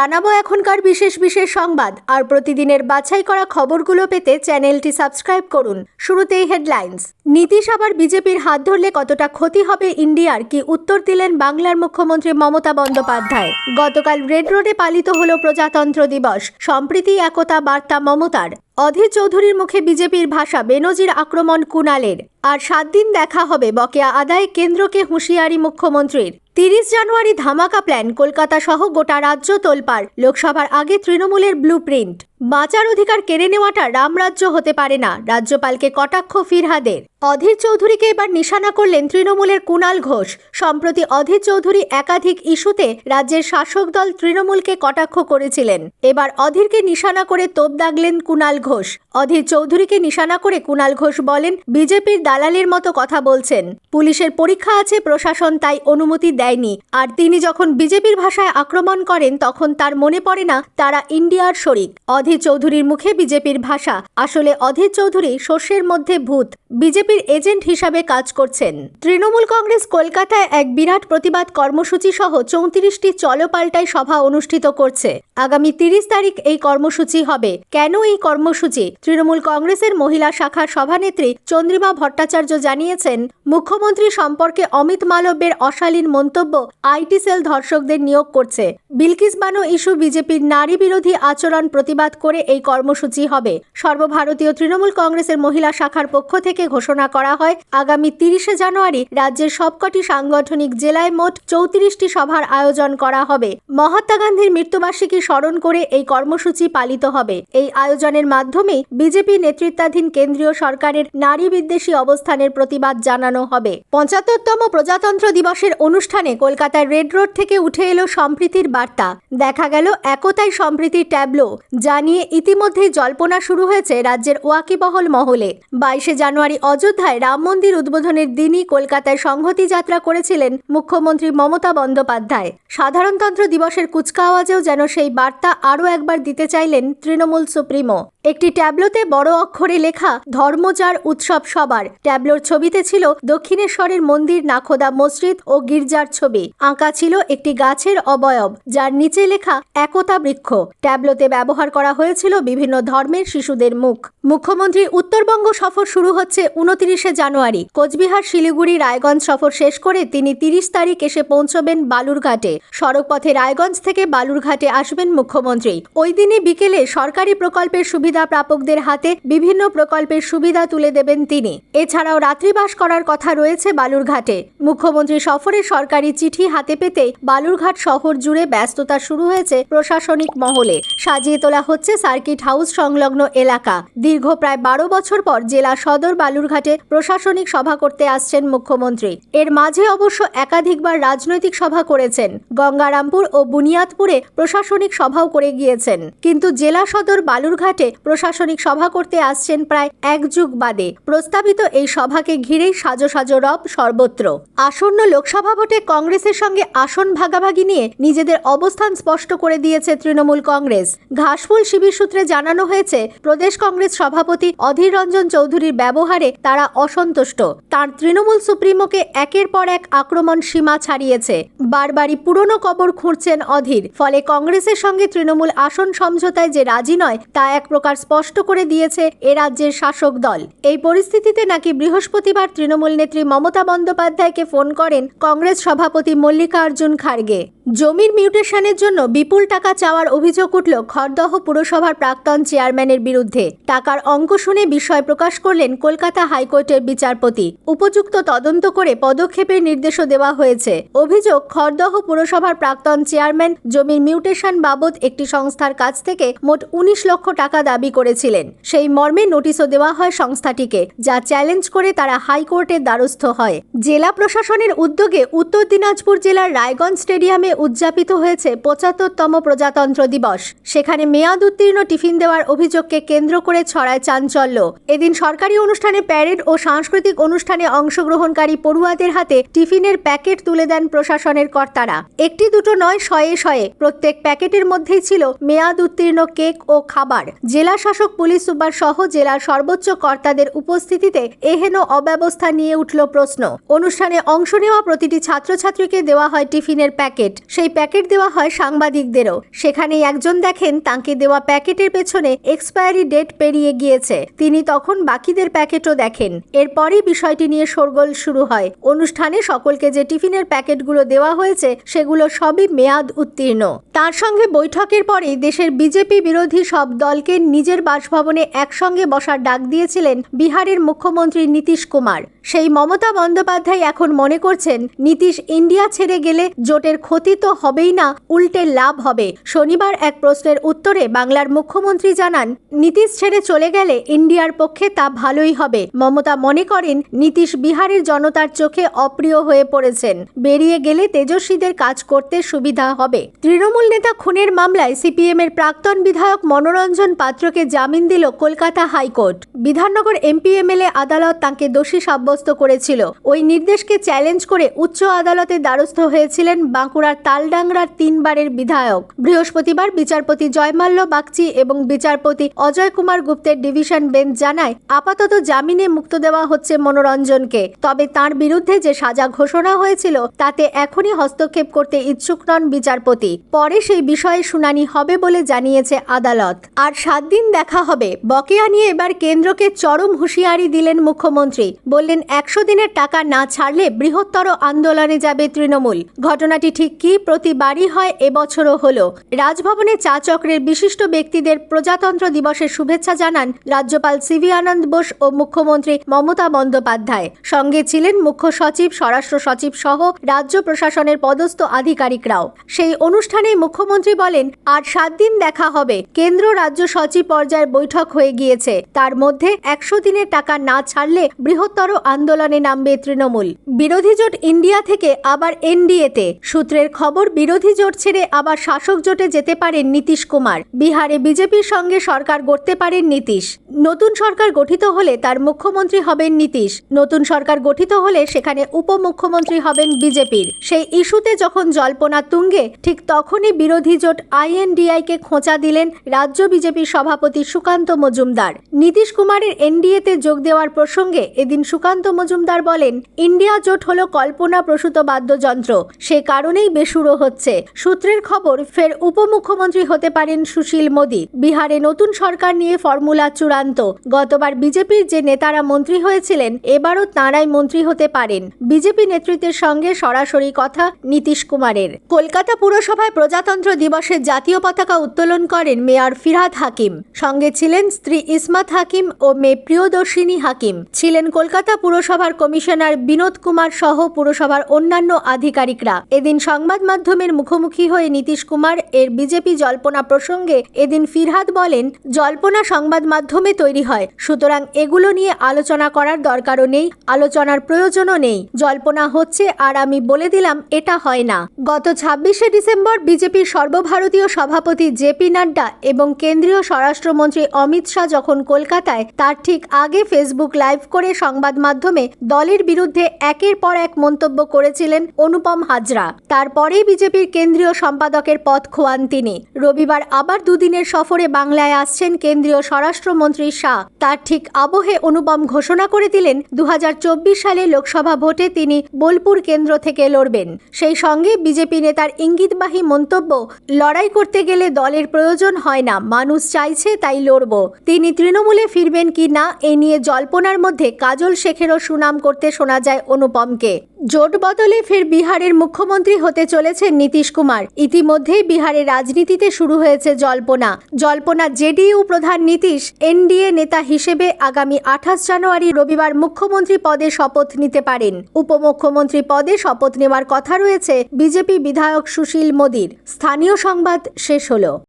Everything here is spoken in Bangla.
জানাবো এখনকার বিশেষ বিশেষ সংবাদ আর প্রতিদিনের বাছাই করা খবরগুলো পেতে চ্যানেলটি সাবস্ক্রাইব করুন। শুরুতেই হেডলাইন্স। নীতিশ আবার বিজেপির হাত ধরলে কতটা ক্ষতি হবে ইন্ডিয়ার, কি উত্তর দিলেন বাংলার মুখ্যমন্ত্রী মমতা বন্দ্যোপাধ্যায়। গতকাল রেড রোডে পালিত হলো প্রজাতন্ত্র দিবস। সম্প্রীতি একতা বার্তা মমতার। অধীর চৌধুরীর মুখে বিজেপির ভাষা, বেনজির আক্রমণ কুণালের। আর 7 দিন দেখা হবে বকেয়া আদায়, কেন্দ্রকে হুঁশিয়ারি মুখ্যমন্ত্রীর। 30 জানুয়ারি ধামাকা প্ল্যান, কলকাতা সহ গোটা রাজ্য তোলপাড়। লোকসভার আগে তৃণমূলের ব্লুপ্রিন্ট। বাঁচার অধিকার কেড়ে নেওয়াটা রামরাজ্য হতে পারে না, রাজ্যপালকে কটাক্ষ ফিরহাদের। অধীর চৌধুরীকে এবার নিশানা করলেন তৃণমূলের কুণাল ঘোষ। সম্প্রতি অধীর চৌধুরী একাধিক ইস্যুতে রাজ্যের শাসক দল তৃণমূলকে কটাক্ষ করেছিলেন। এবার অধীরকে নিশানা করে তোপ দাগলেন কুণাল ঘোষ। অধীর চৌধুরীকে নিশানা করে কুণাল ঘোষ বলেন, বিজেপির দালালের মতো কথা বলছেন। পুলিশের পরীক্ষা আছে, প্রশাসন তাই অনুমতি দেয়নি। আর তিনি যখন বিজেপির ভাষায় আক্রমণ করেন তখন তার মনে পড়ে না তারা ইন্ডিয়ার শরিক। অধীর চৌধুরীর মুখে বিজেপির ভাষা। আসলে অধীর চৌধুরী শস্যের মধ্যে ভূত, বিজেপির এজেন্ট হিসাবে কাজ করছেন। তৃণমূল কংগ্রেস কলকাতায় এক বিরাট প্রতিবাদ কর্মসূচি সহ 34টি চলপাল্টাই সভা অনুষ্ঠিত করছে। আগামী 30 তারিখ এই কর্মসূচি হবে। কেন এই কর্মসূচি? তৃণমূল কংগ্রেসের মহিলা শাখার সভানেত্রী চন্দ্রিমা ভট্টাচার্য জানিয়েছেন, মুখ্যমন্ত্রী সম্পর্কে অমিত মালব্যের অশালীন মন্তব্য আইটি সেল ধর্ষকদের নিয়োগ করছে। বিলকিস বানো ইস্যু, বিজেপির নারী বিরোধী আচরণ প্রতিবাদ করে এই কর্মসূচি হবে। সর্বভারতীয় তৃণমূল কংগ্রেসের মহিলা শাখার পক্ষ থেকে ঘোষণা করা হয়, আগামী 30শে জানুয়ারি রাজ্যের সবকটি সাংগঠনিক জেলায় মোট 34টি সভার আয়োজন করা হবে। মহাত্মা গান্ধীর মৃত্যুবার্ষিকী স্মরণ করে এই কর্মসূচি পালিত হবে। এই আয়োজনের মাধ্যমে বিজেপি নেতৃত্বাধীন কেন্দ্রীয় সরকারের নারী বিদ্বেষী অবস্থানের প্রতিবাদ জানানো হবে। 75তম প্রজাতন্ত্র দিবসের অনুষ্ঠানে কলকাতার রেড রোড থেকে উঠে এলো সম্প্রীতির বার্তা। দেখা গেল একতাই সম্প্রীতির ট্যাবলো, যা নিয়ে ইতিমধ্যেই জল্পনা শুরু হয়েছে রাজ্যের ওয়াকিবহল মহলে। 22শে জানুয়ারি অযোধ্যায় রাম মন্দির উদ্বোধনের দিনই কলকাতায় সংহতি যাত্রা করেছিলেন মুখ্যমন্ত্রী মমতা বন্দ্যোপাধ্যায়। সাধারণতন্ত্র দিবসের কুচকাওয়াজেও যেন সেই বার্তা আরও একবার দিতে চাইলেন তৃণমূল সুপ্রিমো। একটি ট্যাবলোতে বড় অক্ষরে লেখা, ধর্মচার উৎসব সবার। ট্যাবলোর ছবিতে ছিল দক্ষিণেশ্বরের মন্দির, নাখোদা মসজিদ ও গির্জার ছবি। আঁকা ছিল একটি গাছের অবয়ব, যার নিচে লেখা একতা বৃক্ষ। ট্যাবলোতে ব্যবহার করা হয়েছিল বিভিন্ন ধর্মের শিশুদের মুখ। মুখ্যমন্ত্রীর উত্তরবঙ্গ সফর শুরু হচ্ছে 29শে জানুয়ারি। কোচবিহার, শিলিগুড়ি, রায়গঞ্জ সফর শেষ করে তিনি 30 তারিখ এসে পৌঁছবেন বালুরঘাটে। সড়কপথে রায়গঞ্জ থেকে বালুরঘাটে আসবেন মুখ্যমন্ত্রী। ওই দিনই বিকেলে সরকারি প্রকল্পের সুবিধা প্রাপকদের হাতে বিভিন্ন প্রকল্পের সুবিধা তুলে দেবেন তিনি। এছাড়াও রাত্রিবাস করার কথা রয়েছে বালুরঘাটে। মুখ্যমন্ত্রী সফরের সরকারি চিঠি হাতে পেতে বালুরঘাট শহর জুড়ে ব্যস্ততা শুরু হয়েছে প্রশাসনিক মহলে। সাজিয়ে তোলা হচ্ছে সার্কিট হাউস সংলগ্ন এলাকা। দীর্ঘ প্রায় 12 বছর পর জেলা সদর বালুরঘাটে প্রশাসনিক সভা করতে আসছেন মুখ্যমন্ত্রী। এর মাঝে অবশ্য একাধিকবার রাজনৈতিক সভা করেছেন। গঙ্গারামপুর ও বুনিয়াদপুরে প্রশাসনিক সভাও করে গিয়েছেন। কিন্তু জেলা সদর বালুরঘাটে প্রশাসনিক সভা করতে আসছেন প্রায় 1 যুগ বাদে। প্রস্তাবিত এই সভাকে ঘিরেই সাজো সাজো রব সর্বত্র। আসন্ন লোকসভা ভোটে কংগ্রেসের সঙ্গে আসন ভাগাভাগি নিয়ে নিজেদের অবস্থান স্পষ্ট করে দিয়েছে তৃণমূল কংগ্রেস। ঘাসফুল শিবির সূত্রে জানানো হয়েছে, প্রদেশ কংগ্রেস সভাপতি অধীর রঞ্জন চৌধুরীর ব্যবহারে তারা অসন্তুষ্ট। তার তৃণমূল সুপ্রিমোকে একের পর এক আক্রমণ সীমা ছাড়িয়েছে। বারবারই পুরনো কবর খুঁড়ছেন অধীর। ফলে কংগ্রেসের সঙ্গে তৃণমূল আসন সমঝোতায় যে রাজি নয় তা এক প্রকার স্পষ্ট করে দিয়েছে এ রাজ্যের শাসক দল। এই পরিস্থিতিতে নাকি বৃহস্পতিবার তৃণমূল নেত্রী মমতা বন্দ্যোপাধ্যায়কে ফোন করেন কংগ্রেস সভাপতি মল্লিকার্জুন খাড়গে। জমির মিউটেশনের জন্য বিপুল টাকা চাওয়ার অভিযোগ উঠল খড়দহ পুরসভার প্রাক্তন চেয়ারম্যানের বিরুদ্ধে। টাকার অঙ্ক শুনে বিস্ময় প্রকাশ করলেন কলকাতা হাইকোর্টের বিচারপতি। উপযুক্ত তদন্ত করে পদক্ষেপের নির্দেশও দেওয়া হয়েছে। অভিযোগ, খড়দহ পুরসভার প্রাক্তন চেয়ারম্যান জমির মিউটেশন বাবদ একটি সংস্থার কাছ থেকে মোট 19 লক্ষ টাকা দাবি করেছিলেন। সেই মর্মে নোটিশও দেওয়া হয় সংস্থাটিকে, যা চ্যালেঞ্জ করে তারা হাইকোর্টের দ্বারস্থ হয়। জেলা প্রশাসনের উদ্যোগে উত্তর দিনাজপুর জেলার রায়গঞ্জ স্টেডিয়ামে উদযাপিত হয়েছে 75তম প্রজাতন্ত্র দিবস। সেখানে মেয়াদ উত্তীর্ণ টিফিন দেওয়ার অভিযোগকে কেন্দ্র করে ছড়ায় চাঞ্চল্য। এদিন সরকারি অনুষ্ঠানে প্যারেড ও সাংস্কৃতিক অনুষ্ঠানে অংশগ্রহণকারী পড়ুয়াদের হাতে টিফিনের প্যাকেট তুলে দেন প্রশাসনের কর্তারা। একটি দুটো নয়, শয়ে শয়ে। প্রত্যেক প্যাকেটের মধ্যেই ছিল মেয়াদ উত্তীর্ণ কেক ও খাবার। জেলা শাসক, পুলিশ সুপার সহ জেলার সর্বোচ্চ কর্তাদের উপস্থিতিতে এহেন অব্যবস্থা নিয়ে উঠল প্রশ্ন। অনুষ্ঠানে অংশ নেওয়া প্রতিটি ছাত্রছাত্রীকে দেওয়া হয় টিফিনের প্যাকেট। সেই প্যাকেট দেওয়া হয় সাংবাদিকদেরও। সেখানেই একজন দেখেন তাঁকে দেওয়া প্যাকেটের পেছনে এক্সপায়ারি ডেট পেরিয়ে গিয়েছে। তিনি তখন বাকিদের প্যাকেটও দেখেন। এরপরই বিষয়টি নিয়ে শোরগোল শুরু হয়। অনুষ্ঠানে সকলকে যে টিফিনের প্যাকেটগুলো দেওয়া হয়েছে সেগুলো সবই মেয়াদ উত্তীর্ণ। তার সঙ্গে বৈঠকের পরেই দেশের বিজেপি বিরোধী সব দলকে নিজের বাসভবনে একসঙ্গে বসার ডাক দিয়েছিলেন বিহারের মুখ্যমন্ত্রী নীতিশ কুমার। সেই মমতা বন্দ্যোপাধ্যায় এখন মনে করছেন নীতিশ ইন্ডিয়া ছেড়ে গেলে জোটের ক্ষতি তো হবেই না, উল্টে লাভ হবে। শনিবার এক প্রশ্নের উত্তরে বাংলার মুখ্যমন্ত্রী জানান, নীতিশ ছেড়ে চলে গেলে ইন্ডিয়ার পক্ষে তা ভালোই হবে। মমতা মনে করেন নীতিশ বিহারের জনতার চোখে অপ্রিয় হয়ে পড়েছেন। বেরিয়ে গেলে তেজস্বীদের কাজ করতে সুবিধা হবে। তৃণমূল নেতা খুনের মামলায় সিপিএমের প্রাক্তন বিধায়ক মনোরঞ্জন পাত্রকে জামিন দিল Kolkata high court. Bidhannagar MP MLA আদালত তাঁকে দোষী সাব্যস্ত করেছিল। ওই নির্দেশকে চ্যালেঞ্জ করে উচ্চ আদালতের দ্বারস্থ হয়েছিলেন বাঁকুড়ার তালডাংরার 3 বারের বিধায়ক। বৃহস্পতিবার বিচারপতি জয়মাল্য বাগচি এবং বিচারপতি অজয় কুমার গুপ্তের ডিভিশন বেঞ্চ জানায়, আপাতত জামিনে মুক্ত দেওয়া হচ্ছে মনোরঞ্জনকে। তবে তার বিরুদ্ধে যে সাজা ঘোষণা হয়েছিল তাতে এখনই হস্তক্ষেপ করতে ইচ্ছুক নন বিচারপতি। পরে সেই বিষয়ে শুনানি হবে বলে জানিয়েছে আদালত। আর 7 দিন দেখা হবে। বকেয়া নিয়ে এবার কেন্দ্রকে চরম হুঁশিয়ারি দিলেন মুখ্যমন্ত্রী। বললেন 100 দিনের টাকা না ছাড়লে বৃহত্তর আন্দোলনে যাবে তৃণমূল। ঘটনাটি ঠিক কি প্রতিবারই হয়, এবছরও হলো। রাজভবনে চা চক্রের বিশিষ্ট ব্যক্তিদের প্রজাতন্ত্র দিবসের শুভেচ্ছা জানান রাজ্যপাল সিভি আনন্দ বোস ও মুখ্যমন্ত্রী মমতা বন্দ্যোপাধ্যায়। সঙ্গে ছিলেন মুখ্য সচিব, স্বরাষ্ট্র সচিব সহ রাজ্য প্রশাসনের পদস্থ আধিকারিকরাও। সেই অনুষ্ঠানে মুখ্যমন্ত্রী বলেন, আর 7 দিন দেখা হবে। কেন্দ্র রাজ্য সচিব পর্যায়ের বৈঠক হয়ে গিয়েছে। তার মধ্যে 100 দিনের টাকা না ছাড়লে বৃহত্তর আন্দোলনে নামবে তৃণমূল। বিরোধী জোট ইন্ডিয়া থেকে আবার এনডিএতে। সূত্রের খবর, বিরোধী জোট ছেড়ে আবার শাসক জোটে যেতে পারেন নীতিশ কুমার। বিহারে বিজেপির সঙ্গে সরকার গড়তে পারেন নীতিশ। নতুন সরকার গঠিত হলে তার মুখ্যমন্ত্রী হবেন নীতিশ। নতুন সরকার গঠিত হলে সেখানে উপমুখ্যমন্ত্রী হবেন বিজেপির। সেই ইস্যুতে যখন জল্পনা তুঙ্গে, ঠিক তখনই বিরোধী জোট আইএনডিআইকে খোঁচা দিলেন রাজ্য বিজেপির সভাপতি সুকান্ত মজুমদার। নীতিশ কুমারের এনডিএতে যোগ দেওয়ার প্রসঙ্গে এদিন সুকান্ত মজুমদার বলেন, ইন্ডিয়া জোট হলো কল্পনা প্রসূত বাদ্যযন্ত্র, সে কারণেই বেসুরো হচ্ছে। সূত্রের খবর, ফের উপমুখ্যমন্ত্রী হতে পারেন সুশীল মোদী। বিহারে নতুন সরকার নিয়ে ফর্মুলা চূড়ান্ত। গতবার বিজেপির যে নেতারা মন্ত্রী হয়েছিলেন, এবারও তাঁরাই মন্ত্রী হতে পারেন। বিজেপি নেতৃত্বের সঙ্গে সরাসরি কথা নীতিশ কুমারের। কলকাতা পুরসভায় প্রজাতন্ত্র দিবসের জাতীয় পতাকা উত্তোলন করেন মেয়র ফিরহাদ হাকিম। সঙ্গে ছিলেন স্ত্রী ইসমাত হাকিম ও মেয়ে প্রিয়দর্শিনী হাকিম। ছিলেন কলকাতা পুরসভার কমিশনার বিনোদ কুমার সহ পুরসভার অন্যান্য আধিকারিকরা। এদিন সংবাদ মাধ্যমের মুখোমুখি হয়ে নীতিশ কুমার এর বিজেপি জল্পনা প্রসঙ্গে এদিন ফিরহাদ বলেন, জল্পনা সংবাদ মাধ্যমে তৈরি হয়, সুতরাং এগুলো নিয়ে আলোচনা করার দরকারও নেই, আলোচনার প্রয়োজনও নেই। জল্পনা হচ্ছে আর আমি বলে দিলাম এটা হয় না। গত 26শে ডিসেম্বর বিজেপির সর্বভারতীয় সভাপতি জেপি নাড্ডা এবং কেন্দ্রীয় স্বরাষ্ট্রমন্ত্রী অমিত শাহ যখন কলকাতায়, তার ঠিক আগে ফেসবুক লাইভ করে সংবাদ মাধ্যমে দলের বিরুদ্ধে একের পর এক মন্তব্য করেছিলেন অনুপম হাজরা। তারপরেই বিজেপির কেন্দ্রীয় সম্পাদকের পদ খোয়ান তিনি। রবিবার আবার 2 দিনের সফরে বাংলায় আসছেন কেন্দ্রীয় স্বরাষ্ট্রমন্ত্রী শাহ। তার ঠিক আবহে অনুপম ঘোষণা করে দিলেন 2024 সালে লোকসভা ভোটে তিনি বোলপুর কেন্দ্র থেকে লড়বেন। সেই সঙ্গে বিজেপি নেতার ইঙ্গিতবাহী মন্তব্য, লড়াই করতে গেলে দলের প্রয়োজন হয় না, মানুষ চাইছে তাই লড়ব। তিনি তৃণমূলে ফিরবেন কি না এ নিয়ে জল্পনার মধ্যে কাজল শেখেরও সুনাম করতে শোনা যায় অনুপমকে। জোট বদলে ফের বিহারের মুখ্যমন্ত্রী হতে চলেছেন নীতিশ কুমার। ইতিমধ্যেই বিহারের রাজনীতিতে শুরু হয়েছে জল্পনা জেডিইউ প্রধান নীতিশ এনডিএ নেতা হিসেবে আগামী 28 জানুয়ারি রবিবার মুখ্যমন্ত্রী পদে শপথ নিতে পারেন। উপমুখ্যমন্ত্রী পদে শপথ নেওয়ার কথা রয়েছে বিজেপি বিধায়ক সুশীল মোদীর। স্থানীয় সংবাদ শেষ হলো।